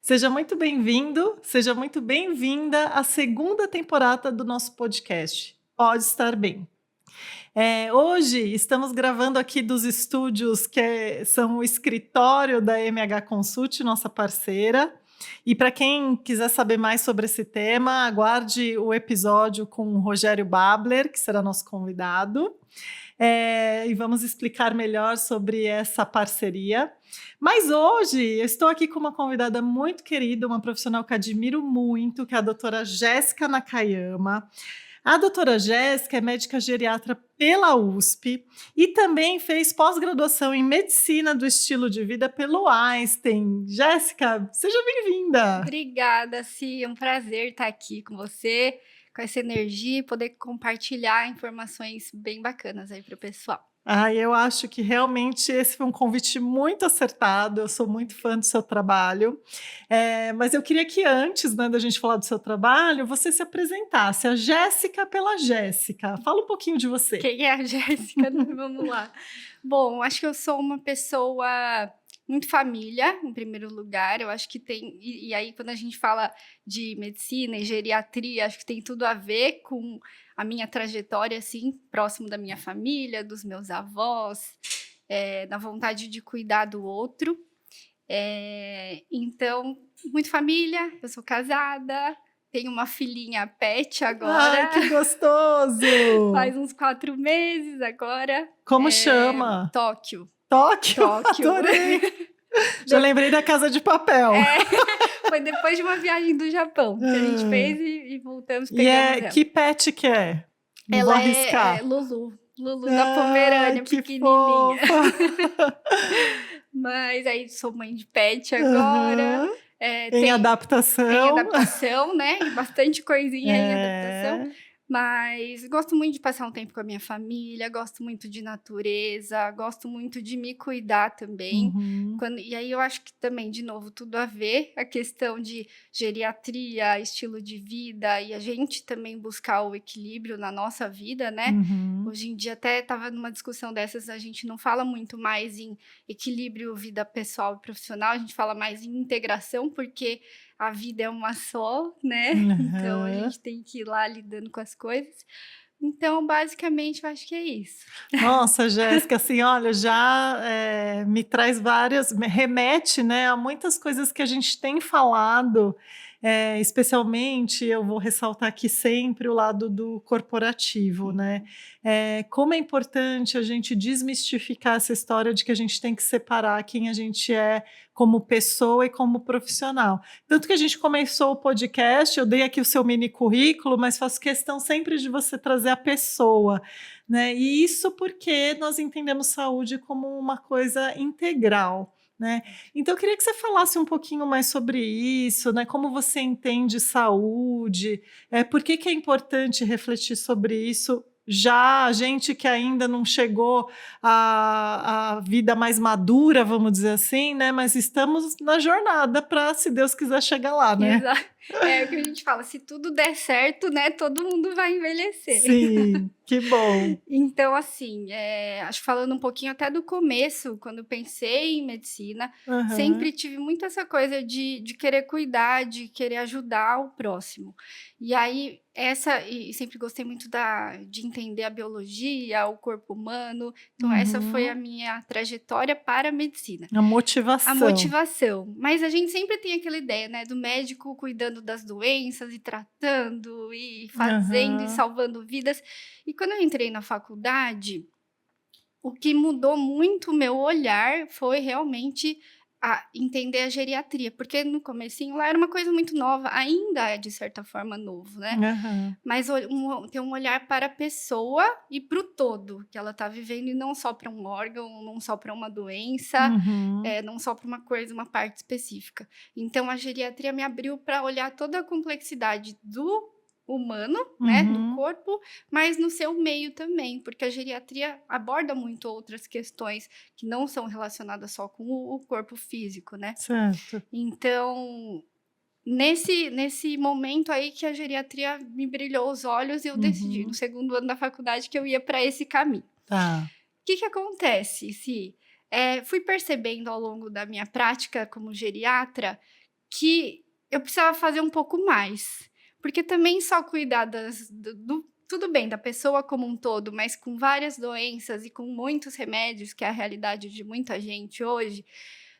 Seja muito bem-vindo, seja muito bem-vinda à segunda temporada do nosso podcast, Pode Estar Bem. Hoje estamos gravando aqui dos estúdios são o escritório da MH Consult, nossa parceira. E para quem quiser saber mais sobre esse tema, aguarde o episódio com o Rogério Babler, que será nosso convidado. E vamos explicar melhor sobre essa parceria. Mas hoje eu estou aqui com uma convidada muito querida, uma profissional que admiro muito, que é a doutora Jéssica Nakayama. A doutora Jéssica é médica geriatra pela USP e também fez pós-graduação em medicina do estilo de vida pelo Einstein. Jéssica, seja bem-vinda! Obrigada, Si. É um prazer estar aqui com você, com essa energia e poder compartilhar informações bem bacanas aí para o pessoal. Eu acho que realmente esse foi um convite muito acertado, eu sou muito fã do seu trabalho, mas eu queria que antes, né, da gente falar do seu trabalho, você se apresentasse, a Jéssica pela Jéssica. Fala um pouquinho de você. Quem é a Jéssica? Vamos lá. Bom, acho que eu sou uma pessoa muito família, em primeiro lugar. Eu acho que tem... E aí, quando a gente fala de medicina e geriatria, acho que tem tudo a ver com a minha trajetória, assim, próximo da minha família, dos meus avós, da vontade de cuidar do outro. Então, muito família, eu sou casada, tenho uma filhinha pet agora. Ai, que gostoso! Faz uns 4 meses agora. Como chama? Tóquio. Tóquio? Tóquio. Adorei! Já lembrei da Casa de Papel. Foi depois de uma viagem do Japão que a gente fez e voltamos pegando ela. Que pet que é? Não vou Ela arriscar. é Lulu. Lulu da Pomerânia, que pequenininha. fofa. Mas aí sou mãe de pet agora. Uhum. Em Tem adaptação. Em adaptação, né? Bastante coisinha em adaptação. Mas gosto muito de passar um tempo com a minha família, gosto muito de natureza, gosto muito de me cuidar também. Uhum. E aí eu acho que também, de novo, tudo a ver, a questão de geriatria, estilo de vida, e a gente também buscar o equilíbrio na nossa vida, né? Uhum. Hoje em dia até estava numa discussão dessas, a gente não fala muito mais em equilíbrio vida pessoal e profissional, a gente fala mais em integração, porque a vida é uma só, né? Então a gente tem que ir lá lidando com as coisas. Então, basicamente, eu acho que é isso. Nossa, Jéssica, assim, olha, já me traz me remete, né, a muitas coisas que a gente tem falado, especialmente, eu vou ressaltar aqui sempre o lado do corporativo, né? Como é importante a gente desmistificar essa história de que a gente tem que separar quem a gente é como pessoa e como profissional. Tanto que a gente começou o podcast, eu dei aqui o seu mini currículo, mas faço questão sempre de você trazer a pessoa, né? E isso porque nós entendemos saúde como uma coisa integral, né? Então eu queria que você falasse um pouquinho mais sobre isso, né? Como você entende saúde, por que é importante refletir sobre isso? Já a gente que ainda não chegou à vida mais madura, vamos dizer assim, né? Mas estamos na jornada para, se Deus quiser, chegar lá, né? Exato. É o que a gente fala, se tudo der certo, né, todo mundo vai envelhecer. Sim, que bom. Então, assim, acho que falando um pouquinho até do começo, quando eu pensei em medicina, sempre tive muito essa coisa de querer cuidar, de querer ajudar o próximo. E aí, e sempre gostei muito de entender a biologia, o corpo humano. Então, essa foi a minha trajetória para a medicina. A motivação. A motivação. Mas a gente sempre tem aquela ideia, né, do médico cuidando das doenças e tratando e fazendo e salvando vidas. E quando eu entrei na faculdade, o que mudou muito o meu olhar foi realmente entender a geriatria, porque no comecinho lá era uma coisa muito nova, ainda é de certa forma novo, né? Mas ter um olhar para a pessoa e para o todo que ela está vivendo, e não só para um órgão, não só para uma doença, não só para uma parte específica. Então a geriatria me abriu para olhar toda a complexidade do humano, né, do corpo, mas no seu meio também, porque a geriatria aborda muito outras questões que não são relacionadas só com o corpo físico, né? Certo. Então, nesse momento aí que a geriatria me brilhou os olhos, eu decidi, no segundo ano da faculdade, que eu ia para esse caminho. Tá. O que acontece, Si? Fui percebendo ao longo da minha prática como geriatra que eu precisava fazer um pouco mais. Porque também só cuidar tudo bem, da pessoa como um todo, mas com várias doenças e com muitos remédios, que é a realidade de muita gente hoje,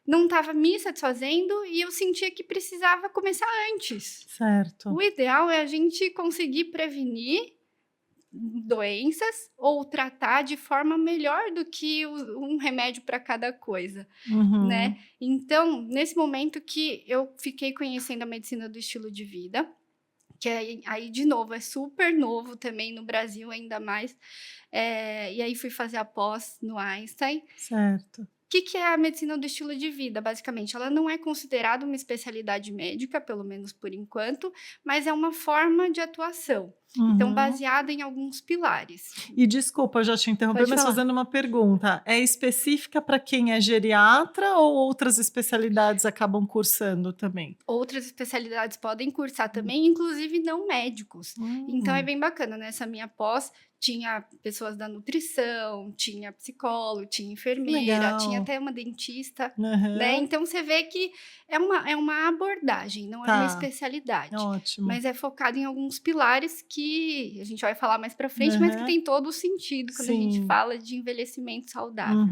não estava me satisfazendo e eu sentia que precisava começar antes. Certo. O ideal é a gente conseguir prevenir doenças ou tratar de forma melhor do que um remédio para cada coisa, né? Então, nesse momento que eu fiquei conhecendo a medicina do estilo de vida, que aí de novo, é super novo também no Brasil, ainda mais, e aí fui fazer a pós no Einstein. Certo. O que é a medicina do estilo de vida? Basicamente, ela não é considerada uma especialidade médica, pelo menos por enquanto, mas é uma forma de atuação. Então, baseada em alguns pilares. E desculpa, eu já te interrompi, mas fazendo uma pergunta. É específica para quem é geriatra ou outras especialidades acabam cursando também? Outras especialidades podem cursar também, inclusive não médicos. Então, é bem bacana. Nessa minha pós, tinha pessoas da nutrição, tinha psicólogo, tinha enfermeira, tinha até uma dentista, né? Então, você vê que é uma abordagem, não é uma especialidade. Ótimo. Mas é focado em alguns pilares que a gente vai falar mais pra frente, mas que tem todo o sentido quando a gente fala de envelhecimento saudável.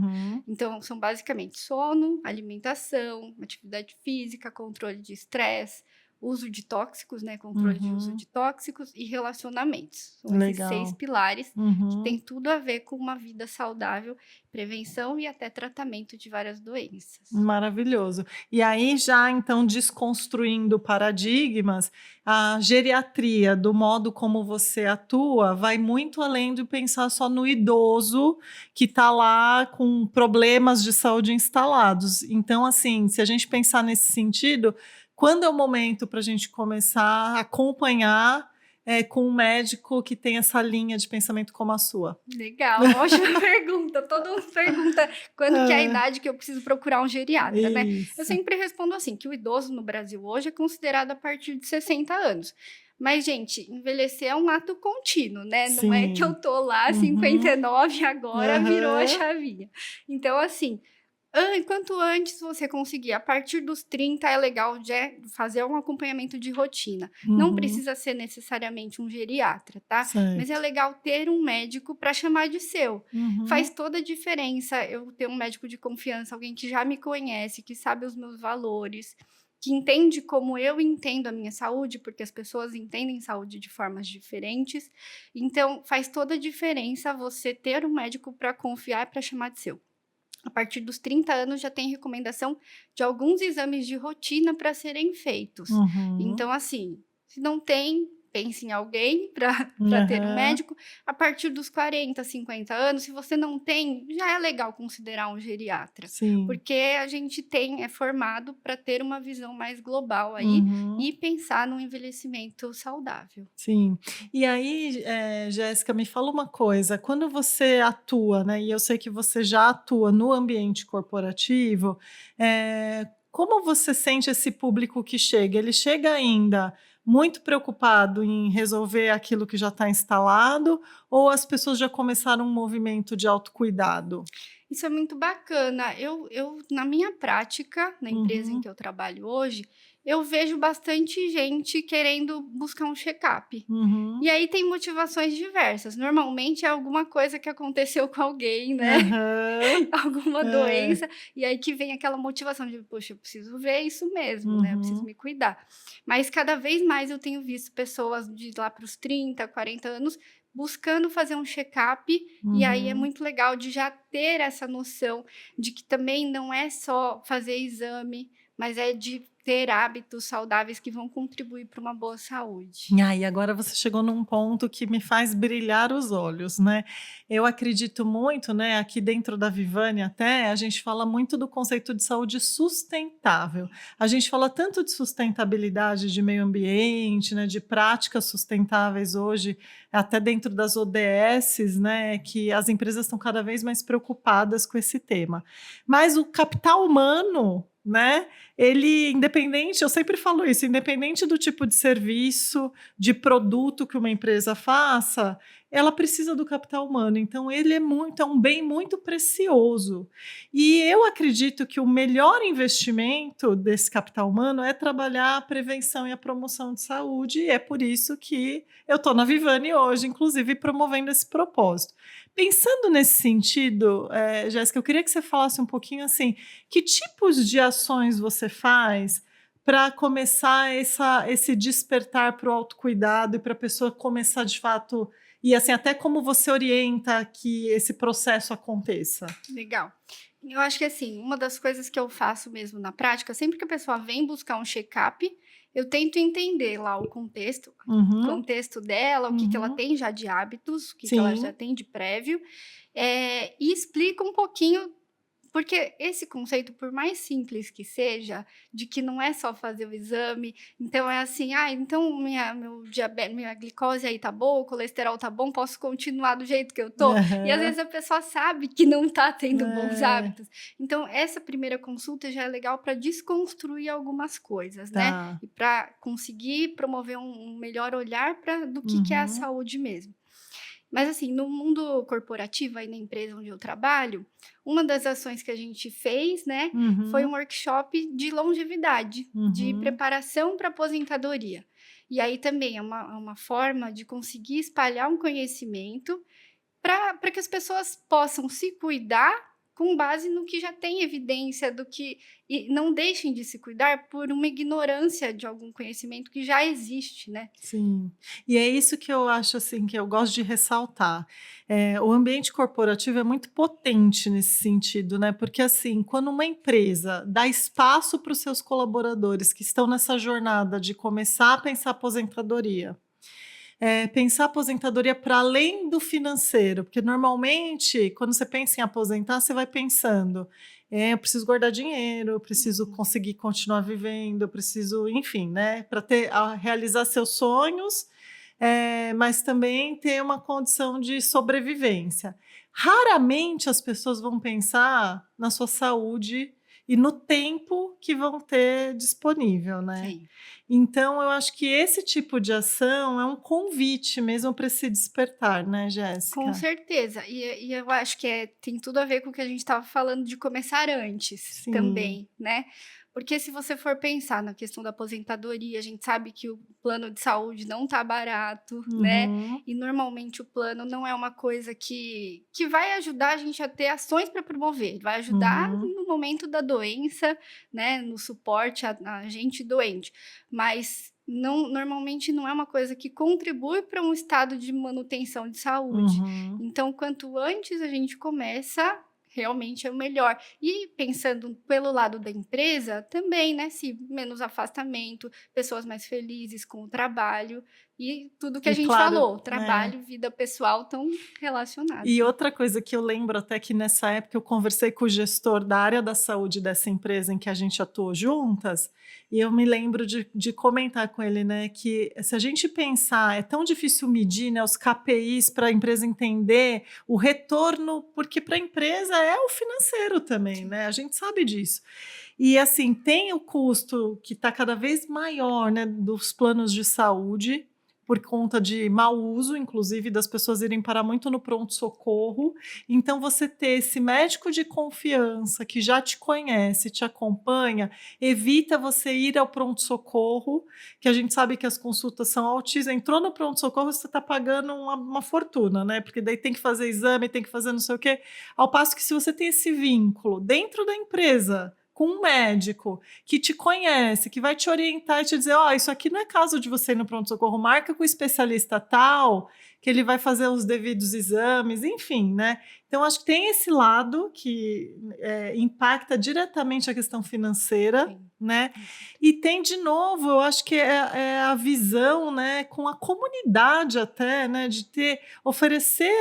Então, são basicamente sono, alimentação, atividade física, controle de estresse, uso de tóxicos, né? Controle de uso de tóxicos e relacionamentos. São esses 6 pilares que tem tudo a ver com uma vida saudável, prevenção e até tratamento de várias doenças. Maravilhoso. E aí, já então, desconstruindo paradigmas, a geriatria, do modo como você atua, vai muito além de pensar só no idoso que está lá com problemas de saúde instalados. Então, assim, se a gente pensar nesse sentido, quando é o momento para a gente começar a acompanhar com um médico que tem essa linha de pensamento como a sua? Legal, ótima pergunta. Todo mundo pergunta quando que é a idade que eu preciso procurar um geriatra, né? Eu sempre respondo assim, que o idoso no Brasil hoje é considerado a partir de 60 anos. Mas, gente, envelhecer é um ato contínuo, né? Não é que eu tô lá, 59, agora virou a chavinha. Então, assim, quanto antes você conseguir, a partir dos 30 é legal de fazer um acompanhamento de rotina. Não precisa ser necessariamente um geriatra, tá? Mas é legal ter um médico para chamar de seu. Faz toda a diferença eu ter um médico de confiança, alguém que já me conhece, que sabe os meus valores, que entende como eu entendo a minha saúde, porque as pessoas entendem saúde de formas diferentes. Então, faz toda a diferença você ter um médico para confiar e para chamar de seu. A partir dos 30 anos já tem recomendação de alguns exames de rotina para serem feitos. Então, assim, se não tem, pense em alguém para ter um médico. A partir dos 40, 50 anos, se você não tem, já é legal considerar um geriatra. Porque a gente é formado para ter uma visão mais global aí e pensar no envelhecimento saudável. Sim. E aí, Jéssica, me fala uma coisa, quando você atua, né, e eu sei que você já atua no ambiente corporativo, como você sente esse público que chega? Ele chega ainda muito preocupado em resolver aquilo que já está instalado, ou as pessoas já começaram um movimento de autocuidado? Isso é muito bacana. Na minha prática, na empresa em que eu trabalho hoje, eu vejo bastante gente querendo buscar um check-up. E aí tem motivações diversas. Normalmente é alguma coisa que aconteceu com alguém, né? Alguma doença. E aí que vem aquela motivação de, poxa, eu preciso ver isso mesmo, né? Eu preciso me cuidar. Mas cada vez mais eu tenho visto pessoas de lá para os 30, 40 anos buscando fazer um check-up, e aí é muito legal de já ter essa noção de que também não é só fazer exame, mas é de ter hábitos saudáveis que vão contribuir para uma boa saúde. E agora você chegou num ponto que me faz brilhar os olhos, né? Eu acredito muito, né? Aqui dentro da Vivani até, a gente fala muito do conceito de saúde sustentável. A gente fala tanto de sustentabilidade de meio ambiente, né? De práticas sustentáveis hoje, até dentro das ODSs, né? Que as empresas estão cada vez mais preocupadas com esse tema. Mas o capital humano, né? Ele, independente, eu sempre falo isso, independente do tipo de serviço, de produto que uma empresa faça, ela precisa do capital humano, então ele é um bem muito precioso. E eu acredito que o melhor investimento desse capital humano é trabalhar a prevenção e a promoção de saúde, e é por isso que eu estou na Vivani hoje, inclusive promovendo esse propósito. Pensando nesse sentido, Jéssica, eu queria que você falasse um pouquinho assim, que tipos de ações você faz para começar esse despertar para o autocuidado e para a pessoa começar de fato, e assim, até como você orienta que esse processo aconteça? Legal. Eu acho que assim, uma das coisas que eu faço mesmo na prática, sempre que a pessoa vem buscar um check-up, eu tento entender lá o Uhum, contexto dela, o que que ela uhum. tem já de hábitos, o que que ela já Sim, tem de prévio, e explico um pouquinho, porque esse conceito, por mais simples que seja, de que não é só fazer o exame, então é assim: "Ah, então minha glicose aí tá boa, o colesterol tá bom, posso continuar do jeito que eu tô?". E às aham, vezes a pessoa sabe que não tá tendo bons é, hábitos. Então essa primeira consulta já é legal para desconstruir algumas coisas, né, tá, e para conseguir promover um melhor olhar para do que é a uhum, saúde mesmo. Mas assim, no mundo corporativo, aí na empresa onde eu trabalho, uma das ações que a gente fez, né, foi um uhum, workshop de longevidade, de uhum, preparação para aposentadoria. E aí também é uma forma de conseguir espalhar um conhecimento para que as pessoas possam se cuidar com base no que já tem evidência do que, e não deixem de se cuidar por uma ignorância de algum conhecimento que já existe, né. sim. E é isso que eu acho, assim, que eu gosto de ressaltar. O ambiente corporativo é muito potente nesse sentido, né, porque, assim, quando uma empresa dá espaço para os seus colaboradores que estão nessa jornada de começar a pensar aposentadoria, pensar aposentadoria para além do financeiro, porque normalmente quando você pensa em aposentar, você vai pensando, eu preciso guardar dinheiro, eu preciso Uhum. conseguir continuar vivendo, eu preciso, enfim, né, para realizar seus sonhos, mas também ter uma condição de sobrevivência. Raramente as pessoas vão pensar na sua saúde e no tempo que vão ter disponível, né? Sim. Então, eu acho que esse tipo de ação é um convite mesmo para se despertar, né, Com Jéssica? certeza. E eu acho que tem tudo a ver com o que a gente estava falando de começar antes Sim. também, né. Porque se você for pensar na questão da aposentadoria, a gente sabe que o plano de saúde não tá barato, né, Uhum, e normalmente o plano não é uma coisa que vai ajudar a gente a ter ações para promover, vai ajudar uhum, no momento da doença, né, no suporte a gente doente, mas normalmente não é uma coisa que contribui para um estado de manutenção de saúde. uhum, Então, quanto antes a gente começa, realmente é o melhor. E pensando pelo lado da empresa, também, né? Se menos afastamento, pessoas mais felizes com o trabalho e tudo que a e gente claro, falou, né. trabalho, vida pessoal estão relacionados, E né? outra coisa que eu lembro até que nessa época eu conversei com o gestor da área da saúde dessa empresa em que a gente atuou juntas, e eu me lembro de comentar com ele, né, que se a gente pensar, é tão difícil medir, né, os KPIs para a empresa entender o retorno, porque para a empresa é o financeiro também, Sim. né, a gente sabe disso. E assim, tem o custo que está cada vez maior, né, dos planos de saúde, por conta de mau uso, inclusive das pessoas irem parar muito no pronto-socorro. Então, você ter esse médico de confiança que já te conhece, te acompanha, evita você ir ao pronto-socorro, que a gente sabe que as consultas são altíssimas. Entrou no pronto-socorro, você está pagando uma fortuna, né? Porque daí tem que fazer exame, tem que fazer não sei o quê. Ao passo que se você tem esse vínculo dentro da empresa, com um médico que te conhece, que vai te orientar e te dizer: "Ó, isso aqui não é caso de você ir no pronto-socorro, marca com o especialista tal, que ele vai fazer os devidos exames", enfim, né. Então acho que tem esse lado que, impacta diretamente a questão financeira, Sim, né, com certeza. e tem de novo, eu acho que é a visão, né, com a comunidade até, né, de oferecer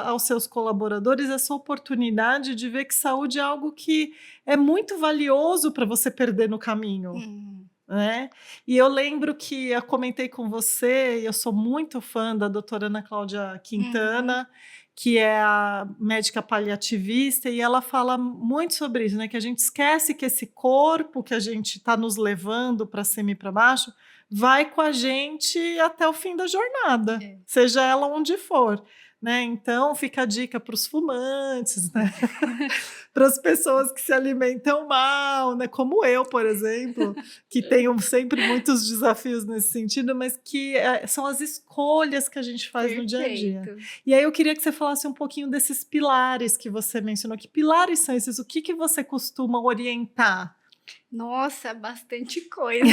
aos seus colaboradores essa oportunidade de ver que saúde é algo que é muito valioso para você perder no caminho, Uhum. né? E eu lembro que eu comentei com você, e eu sou muito fã da doutora Ana Cláudia Uhum. Quintana, que é a médica paliativista, e ela fala muito sobre isso, né? Que a gente esquece que esse corpo que a gente está nos levando para cima e para baixo vai com a gente até o fim da jornada, É. seja ela onde for. Né? Então, fica a dica para os fumantes, né? Para as pessoas que se alimentam mal, né? Como eu, por exemplo, que tenho sempre muitos desafios nesse sentido, mas que são as escolhas que a gente faz no dia a dia. Perfeito. E aí eu queria que você falasse um pouquinho desses pilares que você mencionou. Que pilares são esses? O que, que você costuma orientar? Nossa, bastante coisa.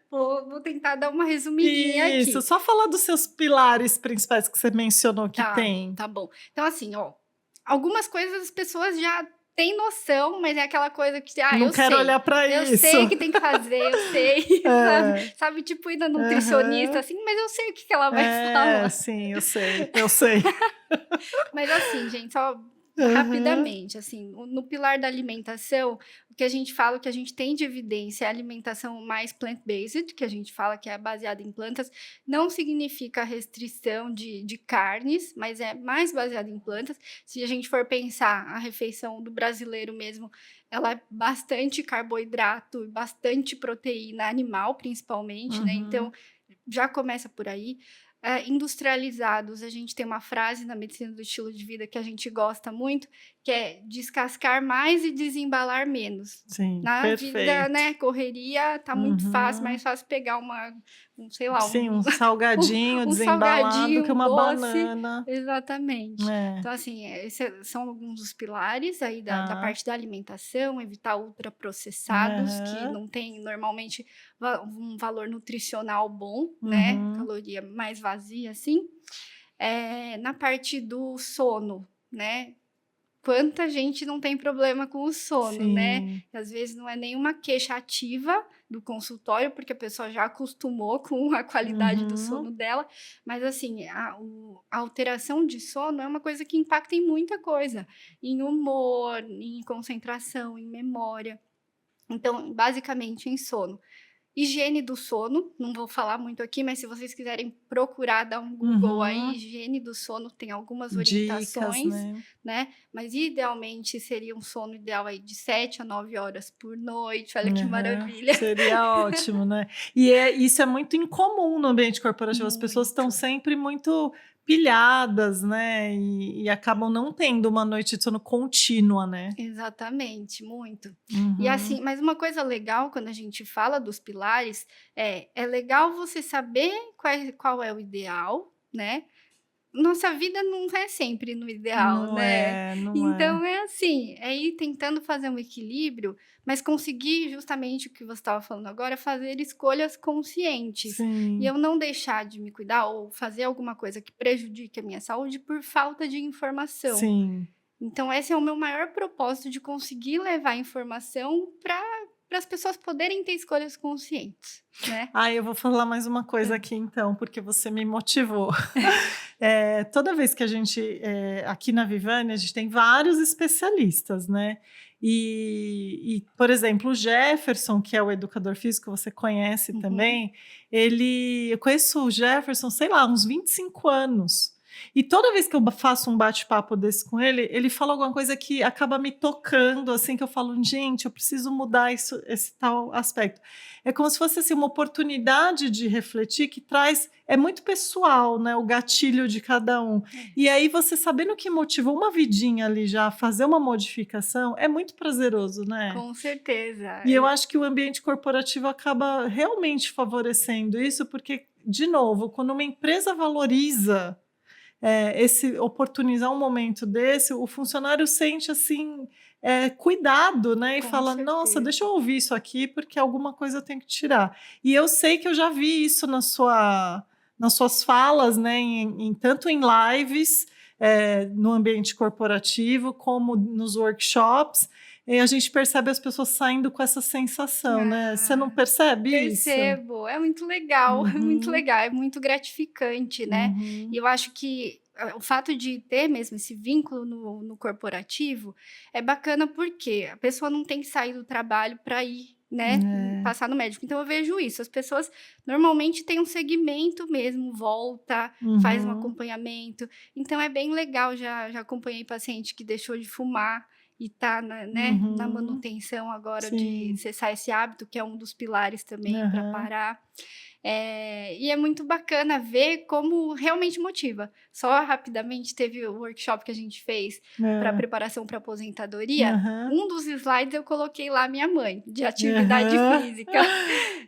Vou tentar dar uma resumidinha Isso, aqui. só falar dos seus pilares principais que você mencionou que Tá, tem. tá bom. Então, assim, ó, algumas coisas as pessoas já têm noção, mas é aquela coisa que, Não quero olhar para eu isso. sei que tem que fazer, eu sei, sabe? É. Sabe, tipo, ir na nutricionista, Aham. assim, mas eu sei o que que ela vai falar. Sim, eu sei, eu sei. Mas assim, gente, só Aham. rapidamente, assim, no pilar da alimentação, o que a gente fala, o que a gente tem de evidência é a alimentação mais plant-based, que a gente fala que é baseada em plantas, não significa restrição de carnes, mas é mais baseada em plantas. Se a gente for pensar a refeição do brasileiro mesmo, ela é bastante carboidrato e bastante proteína animal, principalmente, né? Então, Uhum. já começa por aí. Industrializados, a gente tem uma frase na medicina do estilo de vida que a gente gosta muito, que é descascar mais e desembalar menos. Sim, Na vida, perfeito. né, correria, tá muito fácil, Uhum. mais fácil pegar sei lá, Sim, um um, salgadinho um desembalado salgadinho, que um uma doce, banana. exatamente. É, Então, assim, esses são alguns dos pilares aí da tá. parte da alimentação, evitar ultraprocessados, que Aham. não tem normalmente um valor nutricional bom, né, Uhum. caloria mais vazia, assim. Na parte do sono, né, quanta gente não tem problema com o sono, né, Sim, e às vezes não é nenhuma queixa ativa do consultório, porque a pessoa já acostumou com a qualidade do uhum. sono dela, mas assim, a alteração de sono é uma coisa que impacta em muita coisa, em humor, em concentração, em memória. Então, basicamente em sono. Higiene do sono, não vou falar muito aqui, mas se vocês quiserem procurar, dar um Google aí, Uhum. higiene do sono, tem algumas Dicas, orientações, né? né, mas idealmente seria um sono ideal aí de 7 a 9 horas por noite, olha que Aham. maravilha. Seria ótimo, né. Isso é muito incomum no ambiente corporativo, as pessoas estão Muito. sempre muito pilhadas, né, e acabam não tendo uma noite de sono contínua, né. Exatamente, muito. E assim, Uhum. mas uma coisa legal quando a gente fala dos pilares, é legal você saber qual é o ideal, né, nossa vida não é sempre no ideal, Não né. é, não é. Então é assim, é ir tentando fazer um equilíbrio, mas conseguir justamente o que você estava falando agora, fazer escolhas conscientes. E Sim, eu não deixar de me cuidar ou fazer alguma coisa que prejudique a minha saúde por falta de informação. sim. Então esse é o meu maior propósito de conseguir levar informação para as pessoas poderem ter escolhas conscientes, né. Eu vou falar mais uma coisa Hã. aqui então, porque você me motivou. Toda vez que a gente, aqui na Vivane, a gente tem vários especialistas, né. Por exemplo, o Jefferson, que é o educador físico, você conhece Uhum. também, eu conheço o Jefferson, sei lá, uns 25 anos. E toda vez que eu faço um bate-papo desse com ele, ele fala alguma coisa que acaba me tocando, assim, que eu falo: "Gente, eu preciso mudar isso esse tal aspecto". É como se fosse, assim, uma oportunidade de refletir que traz é muito pessoal, né, o gatilho de cada um. É, E aí você sabendo que motivou uma vidinha ali já a fazer uma modificação, é muito prazeroso, né. com certeza. E eu acho que o ambiente corporativo acaba realmente favorecendo isso, porque, de novo, quando uma empresa valoriza esse oportunizar um momento desse, o funcionário sente assim, cuidado, né, e Com fala: "Nossa, deixa eu certeza. ouvir isso aqui, porque alguma coisa eu tenho que tirar". E eu sei que eu já vi isso nas suas falas, né, tanto em lives, no ambiente corporativo, como nos workshops, e a gente percebe as pessoas saindo com essa sensação, né. Você não Ah, percebe isso? percebo. É muito legal, é muito Uhum, legal, é muito gratificante, né. E uhum. eu acho que, o fato de ter mesmo esse vínculo no corporativo é bacana, porque a pessoa não tem que sair do trabalho para ir né, passar no médico. Então eu vejo isso, as pessoas normalmente têm um segmento mesmo, volta, faz um acompanhamento. Então é bem legal, já acompanhei paciente que deixou de fumar e tá na manutenção agora de cessar esse hábito, que é um dos pilares também para parar. E é muito bacana ver como realmente motiva. Só rapidamente teve o workshop que a gente fez para preparação para aposentadoria. Um dos slides eu coloquei lá minha mãe, de atividade física,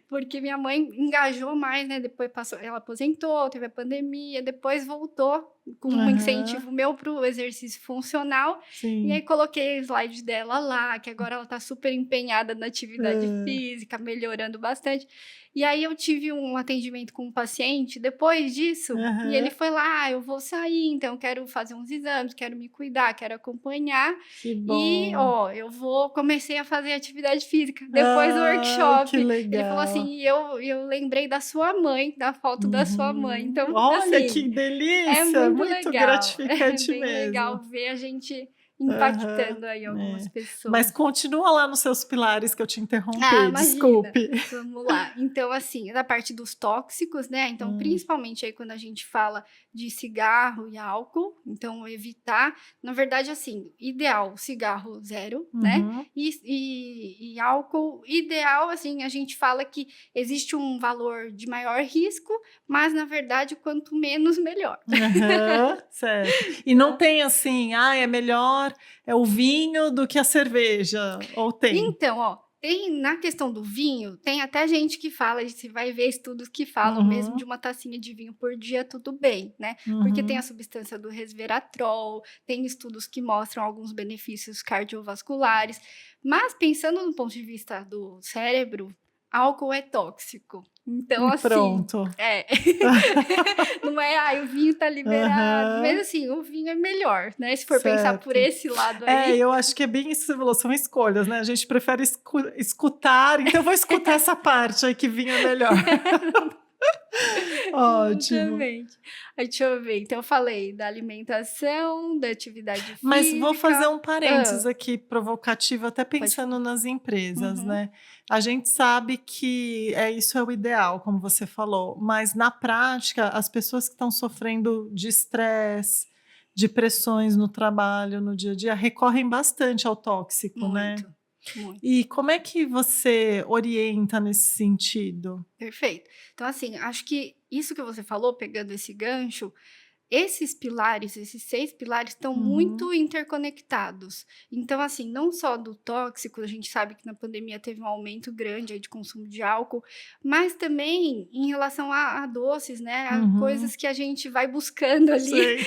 porque minha mãe engajou mais, né? Depois ela aposentou, teve a pandemia, depois voltou com um incentivo meu para o exercício funcional. E aí coloquei o slide dela lá, que agora ela está super empenhada na atividade física, melhorando bastante. E aí eu tive um atendimento com um paciente depois disso, e ele foi lá, eu vou sair, então quero fazer uns exames, quero me cuidar, quero acompanhar. Que bom. E, comecei a fazer atividade física depois do workshop. Que legal. Ele falou assim, eu lembrei da sua mãe, da foto da sua mãe. Então, olha, assim, que delícia! É muito legal. Gratificante bem mesmo. legal ver a gente impactando aí algumas pessoas. Mas continua lá nos seus pilares que eu te interrompi, imagina. desculpe. Vamos lá. Então, assim, da parte dos tóxicos, né? Então, principalmente aí quando a gente fala de cigarro e álcool, então evitar, na verdade, assim, ideal, cigarro zero, né? E álcool, ideal, assim, a gente fala que existe um valor de maior risco, mas, na verdade, quanto menos, melhor. Certo. E não tem assim, é melhor o vinho do que a cerveja, ou tem? Então, tem na questão do vinho, tem até gente que fala, você vai ver estudos que falam mesmo de uma tacinha de vinho por dia, tudo bem, né? Porque tem a substância do resveratrol, tem estudos que mostram alguns benefícios cardiovasculares, mas pensando no ponto de vista do cérebro, álcool é tóxico. Então, assim, pronto. Não é, o vinho tá liberado, mas assim, o vinho é melhor, né? Se for pensar por esse lado aí. Eu acho que é bem isso que você falou, são escolhas, né? A gente prefere escutar, então eu vou escutar essa parte aí que vinho é melhor. Ótimo. Exatamente. Aí, deixa eu ver. Então, eu falei da alimentação, da atividade física. Mas vou fazer um parênteses aqui provocativo, até pensando nas empresas, né? A gente sabe que isso é o ideal, como você falou, mas na prática, as pessoas que estão sofrendo de estresse, de pressões no trabalho, no dia a dia, recorrem bastante ao tóxico, né? Muito. E como é que você orienta nesse sentido? Perfeito. Então, assim, acho que isso que você falou, pegando esse gancho, esses pilares, esses 6 pilares estão muito interconectados. Então, assim, não só do tóxico, a gente sabe que na pandemia teve um aumento grande aí de consumo de álcool, mas também em relação a doces, né? A coisas que a gente vai buscando ali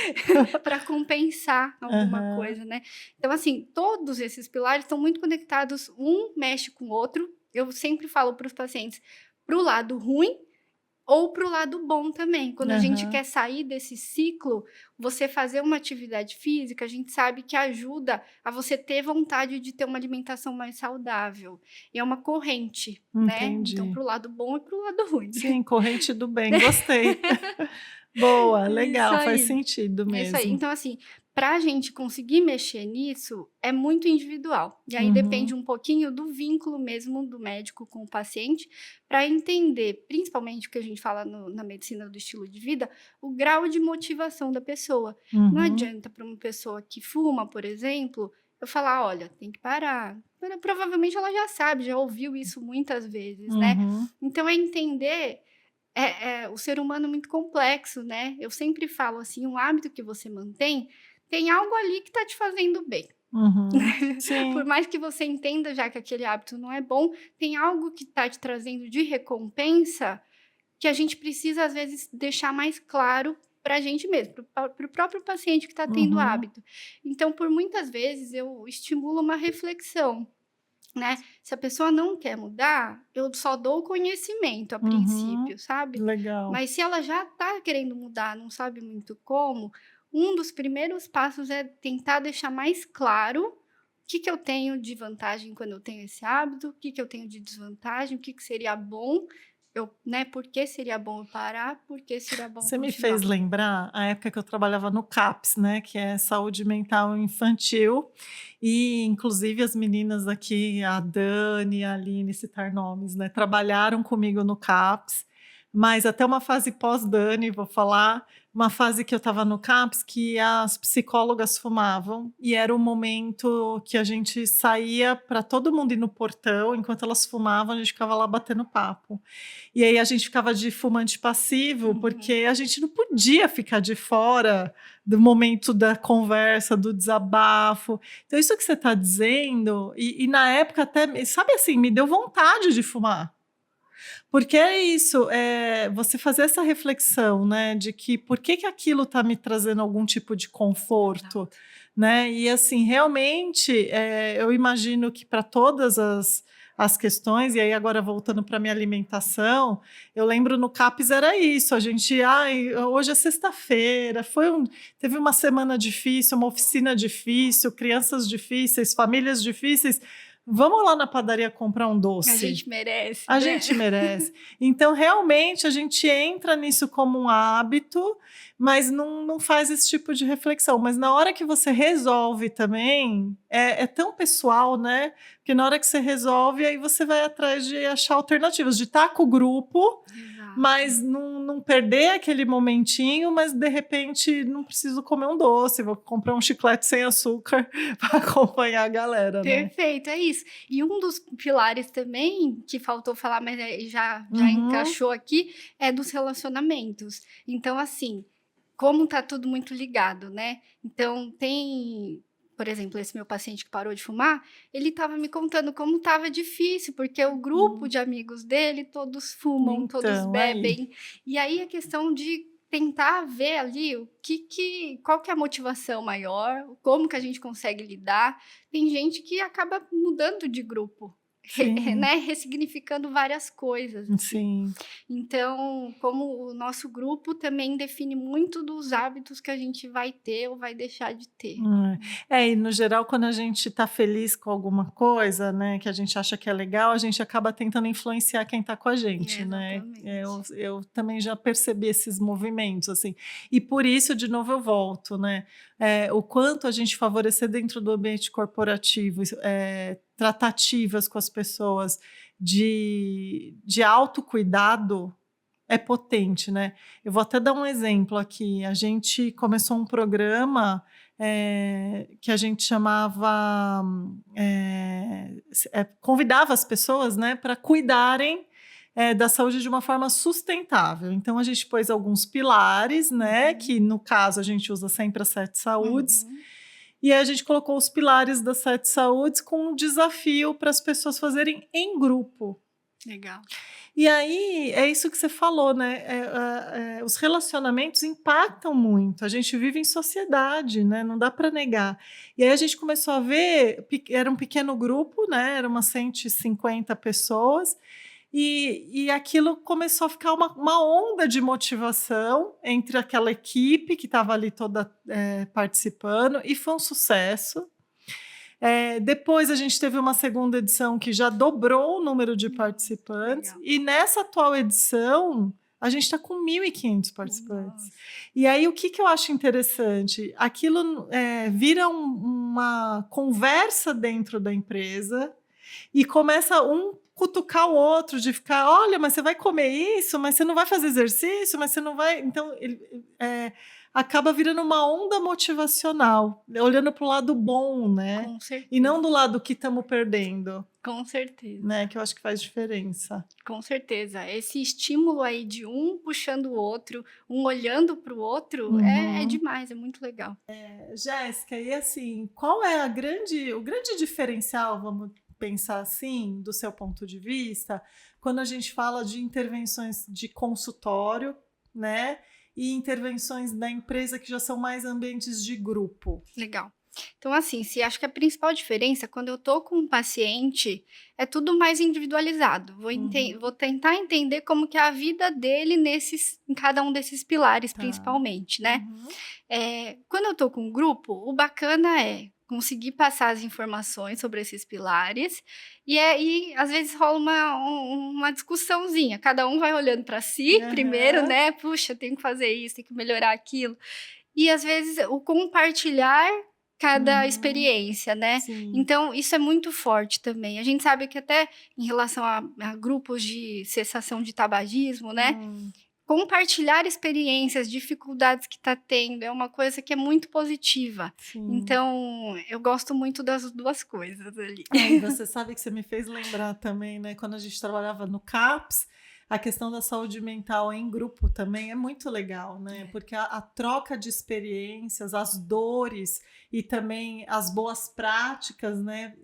para compensar alguma coisa, né? Então, assim, todos esses pilares estão muito conectados, um mexe com o outro. Eu sempre falo para os pacientes, para o lado ruim, ou para o lado bom também. Quando a gente quer sair desse ciclo, você fazer uma atividade física, a gente sabe que ajuda a você ter vontade de ter uma alimentação mais saudável. E é uma corrente, né? Então, para o lado bom e para o lado ruim. Sim, corrente do bem, gostei. Boa, legal, faz sentido mesmo. Isso aí. Então, assim, para a gente conseguir mexer nisso, é muito individual. E aí depende um pouquinho do vínculo mesmo do médico com o paciente, para entender, principalmente o que a gente fala na medicina do estilo de vida, o grau de motivação da pessoa. Não adianta para uma pessoa que fuma, por exemplo, eu falar, olha, tem que parar. Provavelmente ela já sabe, já ouviu isso muitas vezes, né? Então, é entender... o ser humano é muito complexo, né? Eu sempre falo assim, um hábito que você mantém, tem algo ali que está te fazendo bem. Por mais que você entenda já que aquele hábito não é bom, tem algo que está te trazendo de recompensa que a gente precisa, às vezes, deixar mais claro para a gente mesmo, para o próprio paciente que está tendo hábito. Então, por muitas vezes, eu estimulo uma reflexão. Né? Se a pessoa não quer mudar, eu só dou o conhecimento a princípio, sabe? Legal. Mas se ela já está querendo mudar, não sabe muito como, um dos primeiros passos é tentar deixar mais claro o que eu tenho de vantagem quando eu tenho esse hábito, o que eu tenho de desvantagem, o que seria bom, né, por que seria bom eu parar, por que seria bom Você me continuar. fez lembrar a época que eu trabalhava no CAPS, né, que é saúde mental infantil, e inclusive as meninas aqui, a Dani, a Aline, citar nomes, né, trabalharam comigo no CAPS, mas até uma fase pós-Dani, vou falar, uma fase que eu estava no CAPS que as psicólogas fumavam e era o momento que a gente saía para todo mundo ir no portão, enquanto elas fumavam, a gente ficava lá batendo papo. E aí a gente ficava de fumante passivo, Uhum. porque a gente não podia ficar de fora do momento da conversa, do desabafo. Então, isso que você está dizendo, e na época até, sabe assim, me deu vontade de fumar. Porque é isso, você fazer essa reflexão, né, de que por que que aquilo está me trazendo algum tipo de conforto, Exato. né? E assim, realmente, eu imagino que para todas as questões, e aí agora voltando para minha alimentação, eu lembro no CAPS era isso, a gente, ai, hoje é sexta-feira, teve uma semana difícil, uma oficina difícil, crianças difíceis, famílias difíceis, vamos lá na padaria comprar um A doce. gente merece, A né. gente merece. Então, realmente, a gente entra nisso como um hábito, mas não faz esse tipo de reflexão. Mas na hora que você resolve também, é tão pessoal, né? Porque na hora que você resolve, aí você vai atrás de achar alternativas, de estar com o grupo, Exato. mas não perder aquele momentinho, mas de repente não preciso comer um doce, vou comprar um chiclete sem açúcar para acompanhar a galera, né? Perfeito, é isso. E um dos pilares também, que faltou falar, mas já Uhum, encaixou aqui, é dos relacionamentos. Então, assim, como tá tudo muito ligado, né? Então, tem, por exemplo, esse meu paciente que parou de fumar, ele estava me contando como estava difícil, porque o grupo uhum. de amigos dele, todos fumam, todos Então, aí. bebem. E aí a questão de tentar ver ali qual que é a motivação maior, como que a gente consegue lidar. Tem gente que acaba mudando de grupo, Sim, né, ressignificando várias coisas, assim. sim. Então, como o nosso grupo também define muito dos hábitos que a gente vai ter ou vai deixar de ter. E no geral, quando a gente está feliz com alguma coisa, né, que a gente acha que é legal, a gente acaba tentando influenciar quem está com a gente, né. Eu Exatamente. eu também já percebi esses movimentos, assim. E por isso, de novo, eu volto, né, o quanto a gente favorecer dentro do ambiente corporativo, tratativas com as pessoas de autocuidado é potente, né. Eu vou até dar um exemplo aqui, a gente começou um programa, que a gente chamava, convidava as pessoas, né, para cuidarem, da saúde de uma forma sustentável. Então a gente pôs alguns pilares, né, Uhum, que no caso a gente usa sempre as 7 saúdes, uhum. e aí a gente colocou os pilares das 7 saúdes com um desafio para as pessoas fazerem em grupo. Legal. E aí, é isso que você falou, né, os relacionamentos impactam muito, a gente vive em sociedade, né, não dá para negar. E aí a gente começou a ver, era um pequeno grupo, né, era umas 150 pessoas, e aquilo começou a ficar uma onda de motivação entre aquela equipe que estava ali toda, participando, e foi um sucesso. Depois a gente teve uma segunda edição que já dobrou o número de participantes, Legal. e nessa atual edição, a gente está com 1.500 participantes. Nossa. E aí o que que eu acho interessante? Aquilo, vira uma conversa dentro da empresa, e começa um cutucar o outro de ficar: "Olha, mas você vai comer isso? Mas você não vai fazer exercício? Mas você não vai", então acaba virando uma onda motivacional, olhando para o lado bom, né, Com e não certeza, do lado que estamos perdendo, com né, certeza. que eu acho que faz diferença. Com certeza. Esse estímulo aí de um puxando o outro, um olhando para o outro, é Uhum. demais, é muito legal. Jéssica, e assim, qual é o grande diferencial, vamos pensar assim, do seu ponto de vista, quando a gente fala de intervenções de consultório, né, e intervenções da empresa que já são mais ambientes de grupo? Legal. Então, assim, se acho que a principal diferença, quando eu tô com um paciente, é tudo mais individualizado. Vou Uhum. tentar entender como que é a vida dele em cada um desses pilares, Tá. principalmente, né. Uhum. Quando eu tô com um grupo, o bacana é conseguir passar as informações sobre esses pilares, e aí às vezes rola uma discussãozinha, cada um vai olhando para si primeiro, Aham. né, "Puxa, tenho que fazer isso, tenho que melhorar aquilo", e às vezes o compartilhar cada Uhum. experiência, né. Sim. Então isso é muito forte também. A gente sabe que até em relação a grupos de cessação de tabagismo, né, Hum. compartilhar experiências, dificuldades que está tendo, é uma coisa que é muito positiva. Sim. Então, eu gosto muito das 2 coisas ali. E você sabe que você me fez lembrar também, né, quando a gente trabalhava no CAPS, a questão da saúde mental em grupo também é muito legal, né, É. porque a troca de experiências, as dores e também as boas práticas, né,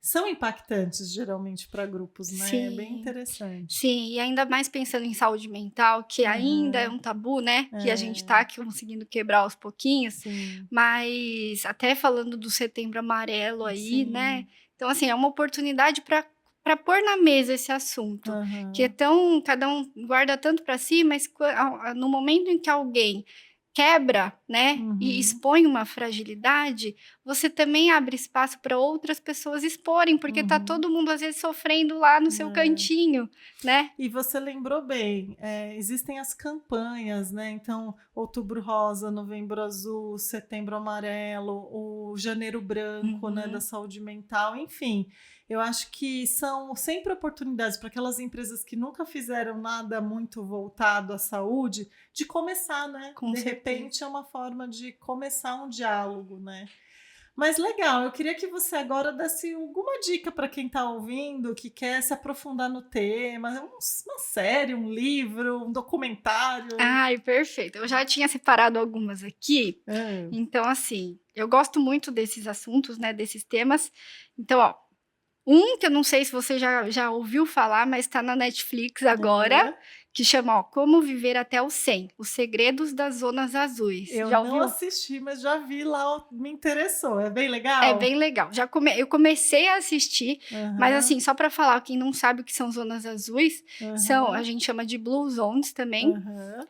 são impactantes geralmente para grupos, né, é bem Sim, interessante. sim, e ainda mais pensando em saúde mental, que ainda é Aham. um tabu, né, que a gente É, está conseguindo quebrar aos pouquinhos, sim, mas até falando do Setembro Amarelo aí, né, sim. então assim, é uma oportunidade para pôr na mesa esse assunto, que é Aham. tão cada um guarda tanto para si, mas no momento em que alguém quebra, né, e Uhum, expõe uma fragilidade, você também abre espaço para outras pessoas exporem, porque tá uhum. todo mundo às vezes sofrendo lá no seu É. cantinho, né. E você lembrou bem, existem as campanhas, né, então, Outubro Rosa, Novembro Azul, Setembro Amarelo, o Janeiro Branco, né, da Uhum, saúde mental, enfim, eu acho que são sempre oportunidades para aquelas empresas que nunca fizeram nada muito voltado à saúde, de começar, né, com de certeza. repente é uma forma de começar um diálogo, né. Mas legal, eu queria que você agora desse alguma dica para quem está ouvindo, que quer se aprofundar no tema, uma série, um livro, um documentário. Ai, perfeito. Eu já tinha separado algumas aqui, Hã. então assim, eu gosto muito desses assuntos, né, desses temas, então ó, um que eu não sei se você já ouviu falar, mas está na Netflix agora, Aham. que chama, ó, Como Viver até os 100, Os Segredos das Zonas Azuis. Eu Já não ouviu? assisti, mas já vi lá, me interessou. É bem É bem legal? legal. Eu comecei a assistir, mas Aham, assim, só para falar, quem não sabe o que são zonas azuis, a aham, gente chama de blue zones também. aham,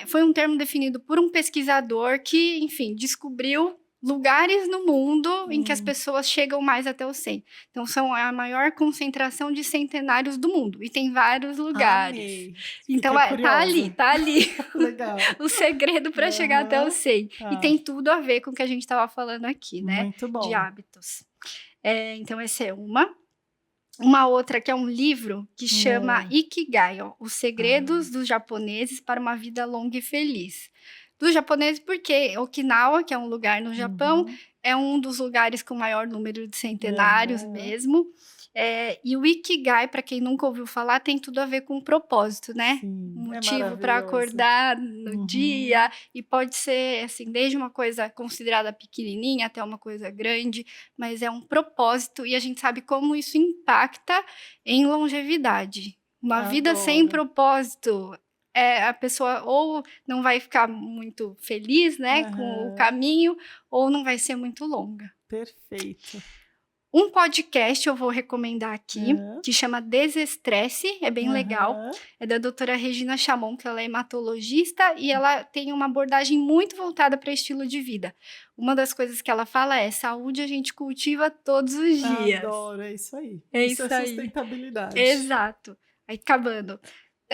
Foi um termo definido por um pesquisador que, enfim, descobriu lugares no mundo em que as hum. pessoas chegam mais até o 100. Então são a maior concentração de centenários do mundo, e tem vários lugares. Amei, Então fiquei ali, curiosa. tá ali Legal. o segredo para chegar até o Aham, 100. E tá, tem tudo a ver com o que a gente estava falando aqui, né, muito de bom. hábitos. Então essa é uma. Uma outra que é um livro que chama Hã. Ikigai, ó, Os Ah, Segredos dos Japoneses para uma Vida Longa e Feliz. Dos japoneses, porque Okinawa, que é um lugar no Japão, uhum. é um dos lugares com maior número de centenários Aham. mesmo. E o Ikigai, para quem nunca ouviu falar, tem tudo a ver com propósito, né? Sim, Um é motivo para maravilhoso. acordar no Uhum. dia, e pode ser assim, desde uma coisa considerada pequenininha até uma coisa grande, mas é um propósito e a gente sabe como isso impacta em longevidade. Uma vida sem Adoro. propósito, a pessoa ou não vai ficar muito feliz, né, com o Aham. caminho, ou não vai ser muito longa. Perfeito. Um podcast eu vou recomendar aqui, Hã. que chama Desestresse, é bem legal. Aham. É da doutora Regina Chamon, que ela é hematologista e ela tem uma abordagem muito voltada para estilo de vida. Uma das coisas que ela fala é: saúde a gente cultiva todos os dias. Adoro, é isso aí. É Isso é isso aí. sustentabilidade. Exato. Aí acabando.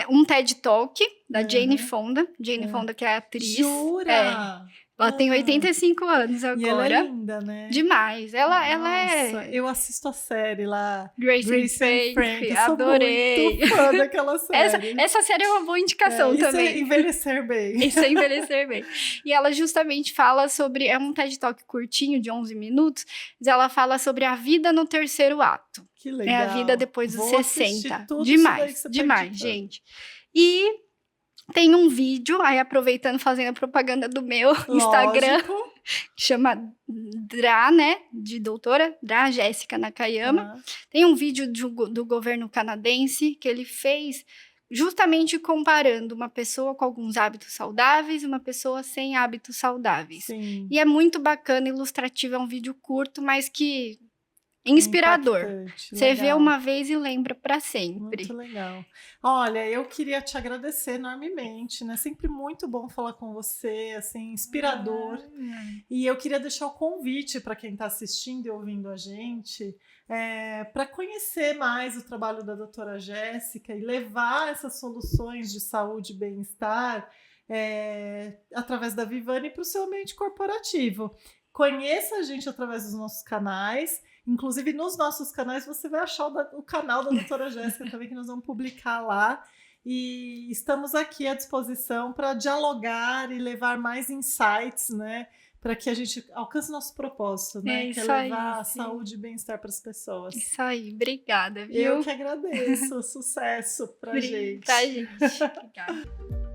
Um TED Talk da Aham. Jane Hã. Fonda, que é a atriz. Jura? Ela tem Hã. 85 anos E ela é agora. linda, né? Demais. Ela Nossa, é eu assisto a série lá, Grace and Grace and Frank, Frank, eu sou muito adorei. fã daquela Essa série. essa série é uma boa indicação Isso é também. envelhecer bem. Isso é envelhecer bem. E ela justamente fala sobre é um TED Talk curtinho de 11 minutos, mas ela fala sobre a vida no terceiro ato. Que É a vida legal. depois dos Vou assistir 60. tudo isso daí que Demais, você está demais, indicando. gente. E tem um vídeo, aí aproveitando, fazendo a propaganda do meu Instagram, Lógico. que chama Dra, né, de doutora, Dra Jéssica Nakayama. Tá. Tem um vídeo do governo canadense que ele fez justamente comparando uma pessoa com alguns hábitos saudáveis e uma pessoa sem hábitos saudáveis. Sim. E é muito bacana, ilustrativo, é um vídeo curto, mas que inspirador. Impactante, Você vê legal. uma vez e lembra para sempre. Muito legal. Olha, eu queria te agradecer enormemente, né? Sempre muito bom falar com você, assim, inspirador. E eu queria deixar o convite para quem está assistindo e ouvindo a gente, para conhecer mais o trabalho da doutora Jéssica e levar essas soluções de saúde e bem-estar através da Vivani para o seu ambiente corporativo. Conheça a gente através dos nossos canais. Inclusive, nos nossos canais, você vai achar o canal da doutora Jéssica também, que nós vamos publicar lá. E estamos aqui à disposição para dialogar e levar mais insights, né? Para que a gente alcance nosso propósito, né? Que é levar saúde e bem-estar para as pessoas. Isso aí, obrigada, viu? Eu que agradeço. Sucesso para gente. Pra gente. Obrigada.